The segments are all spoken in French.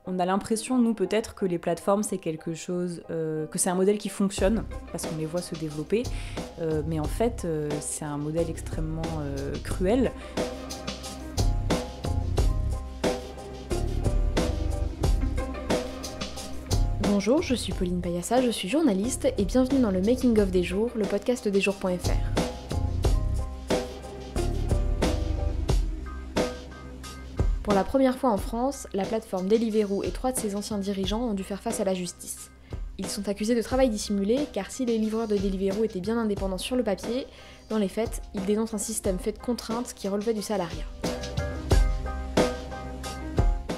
On a l'impression, nous, peut-être, que les plateformes, c'est quelque chose, que c'est un modèle qui fonctionne, parce qu'on les voit se développer, mais en fait, c'est un modèle extrêmement cruel. Bonjour, je suis Pauline Payassa, je suis journaliste et bienvenue dans le Making of des jours, le podcast des jours.fr. Pour la première fois en France, la plateforme Deliveroo et 3 de ses anciens dirigeants ont dû faire face à la justice. Ils sont accusés de travail dissimulé car si les livreurs de Deliveroo étaient bien indépendants sur le papier, dans les faits, ils dénoncent un système fait de contraintes qui relevait du salariat.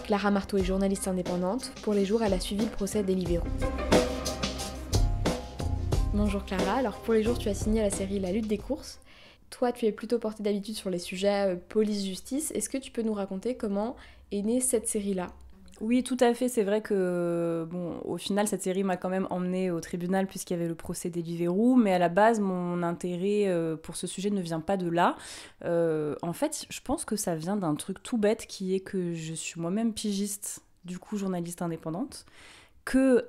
Clara Marteau est journaliste indépendante. Pour Les Jours, elle a suivi le procès Deliveroo. Bonjour Clara, alors pour Les Jours, tu as signé la série La lutte des courses. Toi, tu es plutôt portée d'habitude sur les sujets police-justice. Est-ce que tu peux nous raconter comment est née cette série-là ? Oui, tout à fait. C'est vrai que, au final, cette série m'a quand même emmenée au tribunal puisqu'il y avait le procès Deliveroo. Mais à la base, mon intérêt pour ce sujet ne vient pas de là. En fait, je pense que ça vient d'un truc tout bête qui est que je suis moi-même pigiste, du coup journaliste indépendante. Que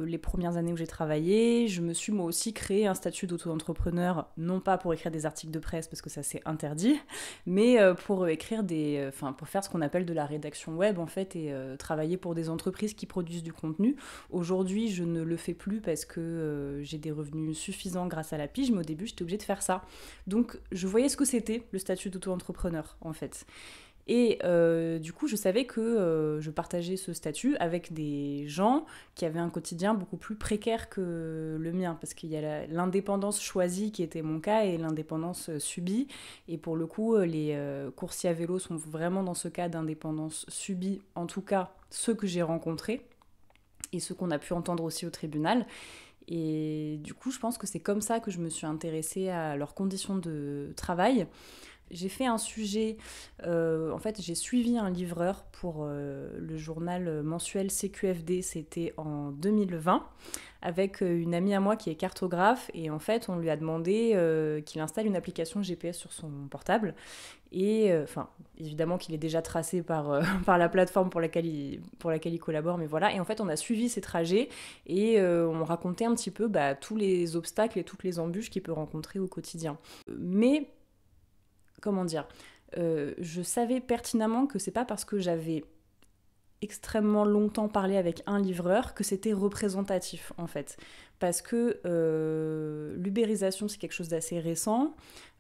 les premières années où j'ai travaillé, je me suis moi aussi créé un statut d'auto-entrepreneur, non pas pour écrire des articles de presse parce que ça c'est interdit, mais pour écrire pour faire ce qu'on appelle de la rédaction web en fait et travailler pour des entreprises qui produisent du contenu. Aujourd'hui, je ne le fais plus parce que j'ai des revenus suffisants grâce à la pige, mais au début j'étais obligée de faire ça. Donc je voyais ce que c'était le statut d'auto-entrepreneur en fait. Et du coup, je savais que je partageais ce statut avec des gens qui avaient un quotidien beaucoup plus précaire que le mien, parce qu'il y a l'indépendance choisie qui était mon cas et l'indépendance subie. Et pour le coup, les coursiers à vélo sont vraiment dans ce cas d'indépendance subie, en tout cas ceux que j'ai rencontrés et ceux qu'on a pu entendre aussi au tribunal. Et du coup, je pense que c'est comme ça que je me suis intéressée à leurs conditions de travail. J'ai fait un sujet, en fait j'ai suivi un livreur pour le journal mensuel CQFD, c'était en 2020, avec une amie à moi qui est cartographe, et en fait on lui a demandé qu'il installe une application GPS sur son portable, et évidemment qu'il est déjà tracé par la plateforme pour laquelle il collabore, mais voilà, et en fait on a suivi ses trajets, et on racontait un petit peu tous les obstacles et toutes les embûches qu'il peut rencontrer au quotidien. Mais comment dire, je savais pertinemment que c'est pas parce que j'avais extrêmement longtemps parlé avec un livreur que c'était représentatif en fait, parce que l'ubérisation c'est quelque chose d'assez récent.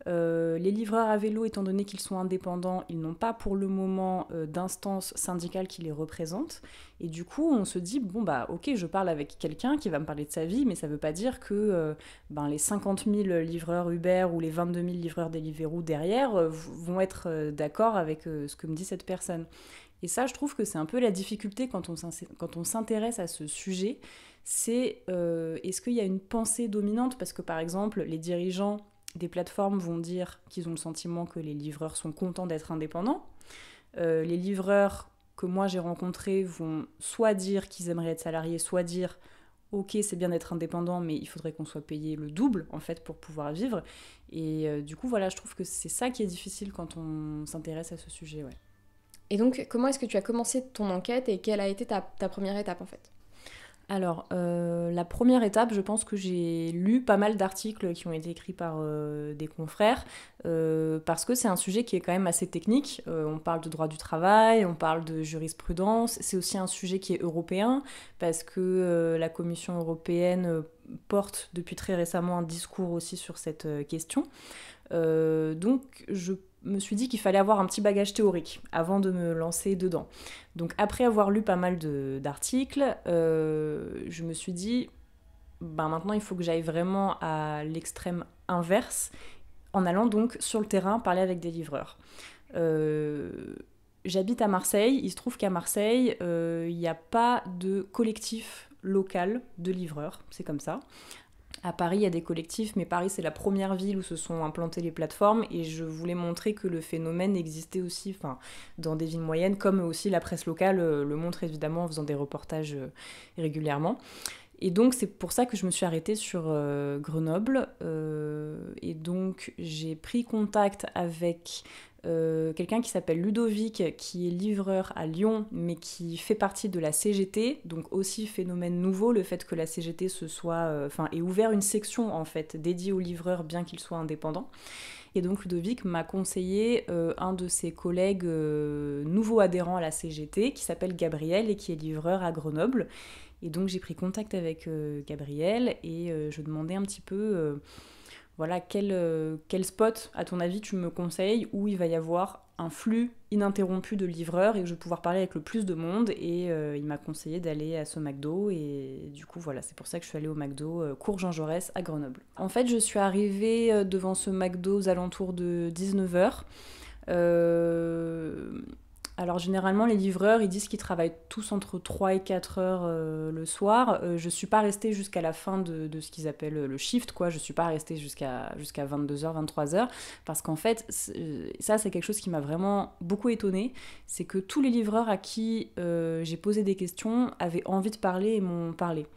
Les livreurs à vélo, étant donné qu'ils sont indépendants, ils n'ont pas pour le moment d'instance syndicale qui les représente, et du coup on se dit ok, je parle avec quelqu'un qui va me parler de sa vie, mais ça veut pas dire que les 50 000 livreurs Uber ou les 22 000 livreurs Deliveroo derrière vont être d'accord avec ce que me dit cette personne. Et ça, je trouve que c'est un peu la difficulté quand on s'intéresse à ce sujet, c'est est-ce qu'il y a une pensée dominante ? Parce que par exemple, les dirigeants des plateformes vont dire qu'ils ont le sentiment que les livreurs sont contents d'être indépendants. Les livreurs que moi j'ai rencontrés vont soit dire qu'ils aimeraient être salariés, soit dire ok, c'est bien d'être indépendant, mais il faudrait qu'on soit payé le double en fait pour pouvoir vivre. Et du coup, voilà, je trouve que c'est ça qui est difficile quand on s'intéresse à ce sujet, ouais. Et donc, comment est-ce que tu as commencé ton enquête et quelle a été ta première étape en fait ? Alors, la première étape, je pense que j'ai lu pas mal d'articles qui ont été écrits par des confrères, parce que c'est un sujet qui est quand même assez technique. On parle de droit du travail, on parle de jurisprudence, c'est aussi un sujet qui est européen, parce que la Commission européenne porte depuis très récemment un discours aussi sur cette question. Donc, je me suis dit qu'il fallait avoir un petit bagage théorique avant de me lancer dedans. Donc après avoir lu pas mal d'articles, je me suis dit, maintenant il faut que j'aille vraiment à l'extrême inverse, en allant donc sur le terrain parler avec des livreurs. J'habite à Marseille, il se trouve qu'à Marseille, il n'y a pas de collectif local de livreurs, c'est comme ça. À Paris, il y a des collectifs, mais Paris, c'est la première ville où se sont implantées les plateformes, et je voulais montrer que le phénomène existait aussi dans des villes moyennes, comme aussi la presse locale le montre évidemment en faisant des reportages régulièrement. Et donc, c'est pour ça que je me suis arrêtée sur Grenoble. Et donc, j'ai pris contact avec quelqu'un qui s'appelle Ludovic, qui est livreur à Lyon, mais qui fait partie de la CGT, donc aussi phénomène nouveau, le fait que la CGT ait ouvert une section en fait dédiée aux livreurs, bien qu'ils soient indépendants. Et donc Ludovic m'a conseillé un de ses collègues nouveaux adhérents à la CGT, qui s'appelle Gabriel et qui est livreur à Grenoble. Et donc j'ai pris contact avec Gabriel et je demandais un petit peu... Voilà, quel spot, à ton avis, tu me conseilles où il va y avoir un flux ininterrompu de livreurs et que je vais pouvoir parler avec le plus de monde. Et il m'a conseillé d'aller à ce McDo. Et du coup, voilà, c'est pour ça que je suis allée au McDo Cours Jean Jaurès à Grenoble. En fait, je suis arrivée devant ce McDo aux alentours de 19h. Alors généralement les livreurs ils disent qu'ils travaillent tous entre 3 et 4 heures le soir. Je suis pas restée jusqu'à la fin de ce qu'ils appellent le shift, quoi. Je suis pas restée jusqu'à 22h, 23h parce qu'en fait ça c'est quelque chose qui m'a vraiment beaucoup étonnée, c'est que tous les livreurs à qui j'ai posé des questions avaient envie de parler et m'ont parlé.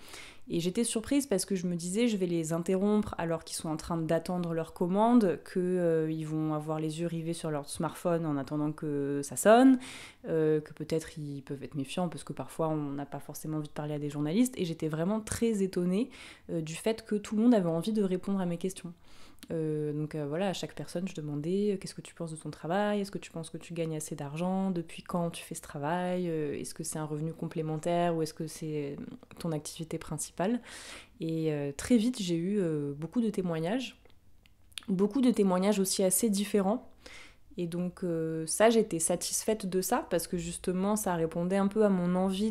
Et j'étais surprise parce que je me disais, je vais les interrompre alors qu'ils sont en train d'attendre leur commande, qu'ils vont avoir les yeux rivés sur leur smartphone en attendant que ça sonne, que peut-être ils peuvent être méfiants parce que parfois on n'a pas forcément envie de parler à des journalistes. Et j'étais vraiment très étonnée du fait que tout le monde avait envie de répondre à mes questions. Donc voilà, à chaque personne je demandais qu'est-ce que tu penses de ton travail, est-ce que tu penses que tu gagnes assez d'argent, depuis quand tu fais ce travail, est-ce que c'est un revenu complémentaire ou est-ce que c'est ton activité principale. Et très vite j'ai eu beaucoup de témoignages aussi assez différents. Et donc ça, j'étais satisfaite de ça parce que justement ça répondait un peu à mon envie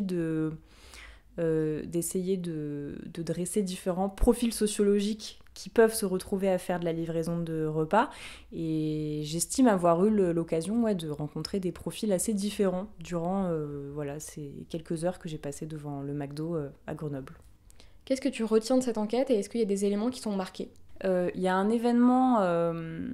d'essayer de dresser différents profils sociologiques qui peuvent se retrouver à faire de la livraison de repas. Et j'estime avoir eu l'occasion de rencontrer des profils assez différents durant ces quelques heures que j'ai passées devant le McDo à Grenoble. Qu'est-ce que tu retiens de cette enquête et est-ce qu'il y a des éléments qui t'ont marqué ? Il y a un événement,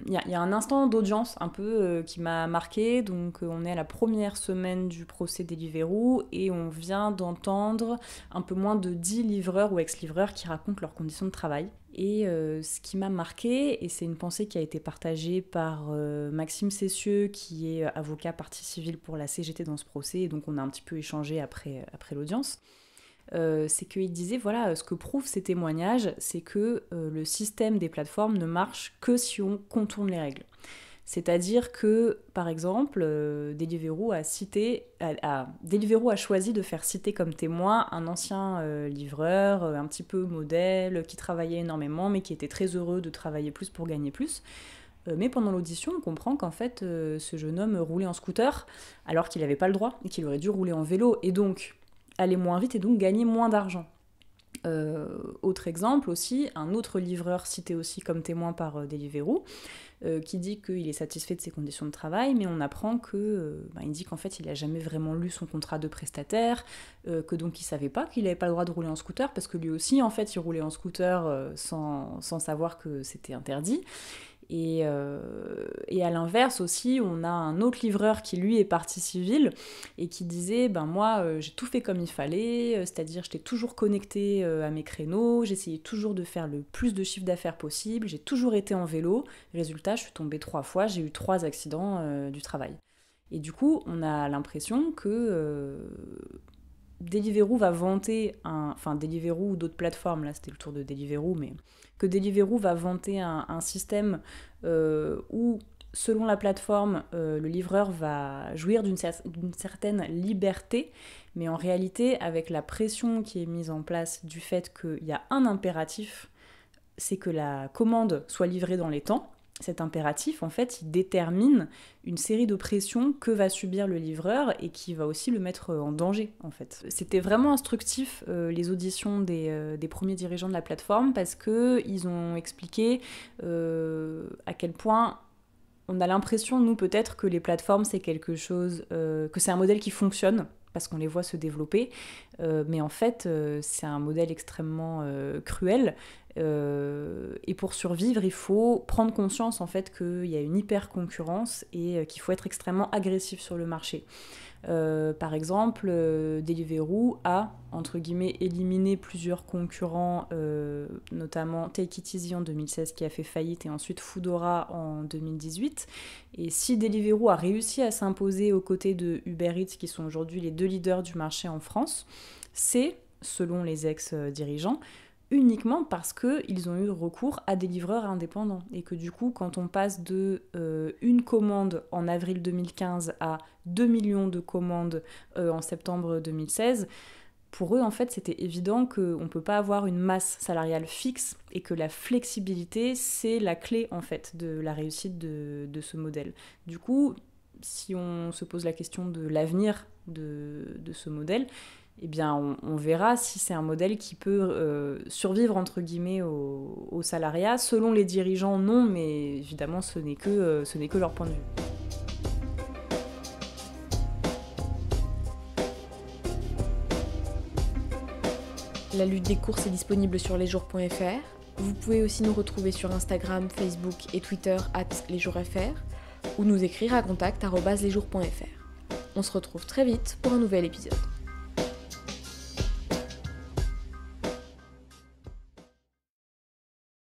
il y a un instant d'audience un peu qui m'a marqué. Donc on est à la première semaine du procès Deliveroo et on vient d'entendre un peu moins de 10 livreurs ou ex-livreurs qui racontent leurs conditions de travail. Et ce qui m'a marqué, et c'est une pensée qui a été partagée par Maxime Cessieux, qui est avocat partie civile pour la CGT dans ce procès, et donc on a un petit peu échangé après l'audience. C'est qu'il disait, voilà, ce que prouvent ces témoignages, c'est que le système des plateformes ne marche que si on contourne les règles. C'est-à-dire que, par exemple, Deliveroo a choisi de faire citer comme témoin un ancien livreur, un petit peu modèle, qui travaillait énormément, mais qui était très heureux de travailler plus pour gagner plus. Mais pendant l'audition, on comprend qu'en fait, ce jeune homme roulait en scooter, alors qu'il n'avait pas le droit, et qu'il aurait dû rouler en vélo, et donc aller moins vite et donc gagner moins d'argent. Autre exemple aussi, un autre livreur cité aussi comme témoin par Deliveroo, qui dit qu'il est satisfait de ses conditions de travail, mais on apprend il dit qu'en fait il n'a jamais vraiment lu son contrat de prestataire, que donc il savait pas qu'il n'avait pas le droit de rouler en scooter, parce que lui aussi en fait il roulait en scooter sans savoir que c'était interdit. Et à l'inverse aussi, on a un autre livreur qui lui est partie civile et qui disait moi j'ai tout fait comme il fallait, c'est-à-dire j'étais toujours connectée à mes créneaux, j'essayais toujours de faire le plus de chiffre d'affaires possible, j'ai toujours été en vélo, résultat je suis tombée 3 fois, j'ai eu 3 accidents du travail. Et du coup on a l'impression que Deliveroo va vanter Deliveroo ou d'autres plateformes, là c'était le tour de Deliveroo, mais que Deliveroo va vanter un système où, selon la plateforme, le livreur va jouir d'une certaine liberté, mais en réalité, avec la pression qui est mise en place du fait qu'il y a un impératif, c'est que la commande soit livrée dans les temps. Cet impératif, en fait, il détermine une série de pressions que va subir le livreur et qui va aussi le mettre en danger, en fait. C'était vraiment instructif, les auditions des premiers dirigeants de la plateforme, parce qu'ils ont expliqué à quel point on a l'impression, nous, peut-être, que les plateformes, c'est quelque chose, que c'est un modèle qui fonctionne, parce qu'on les voit se développer, mais en fait, c'est un modèle extrêmement cruel, Et pour survivre, il faut prendre conscience en fait qu'il y a une hyper concurrence et qu'il faut être extrêmement agressif sur le marché. Par exemple, Deliveroo a, entre guillemets, éliminé plusieurs concurrents, notamment Take It Easy en 2016 qui a fait faillite et ensuite Foodora en 2018. Et si Deliveroo a réussi à s'imposer aux côtés de Uber Eats, qui sont aujourd'hui les 2 leaders du marché en France, c'est, selon les ex-dirigeants, uniquement parce qu'ils ont eu recours à des livreurs indépendants. Et que du coup, quand on passe de une commande en avril 2015 à 2 millions de commandes en septembre 2016, pour eux, en fait, c'était évident qu'on ne peut pas avoir une masse salariale fixe et que la flexibilité, c'est la clé, en fait, de la réussite de ce modèle. Du coup, si on se pose la question de l'avenir de ce modèle, eh bien, on verra si c'est un modèle qui peut survivre, entre guillemets, au salariat. Selon les dirigeants, non, mais évidemment, ce n'est que leur point de vue. La lutte des courses est disponible sur lesjours.fr. Vous pouvez aussi nous retrouver sur Instagram, Facebook et Twitter @lesjoursfr ou nous écrire à contact@lesjours.fr. On se retrouve très vite pour un nouvel épisode.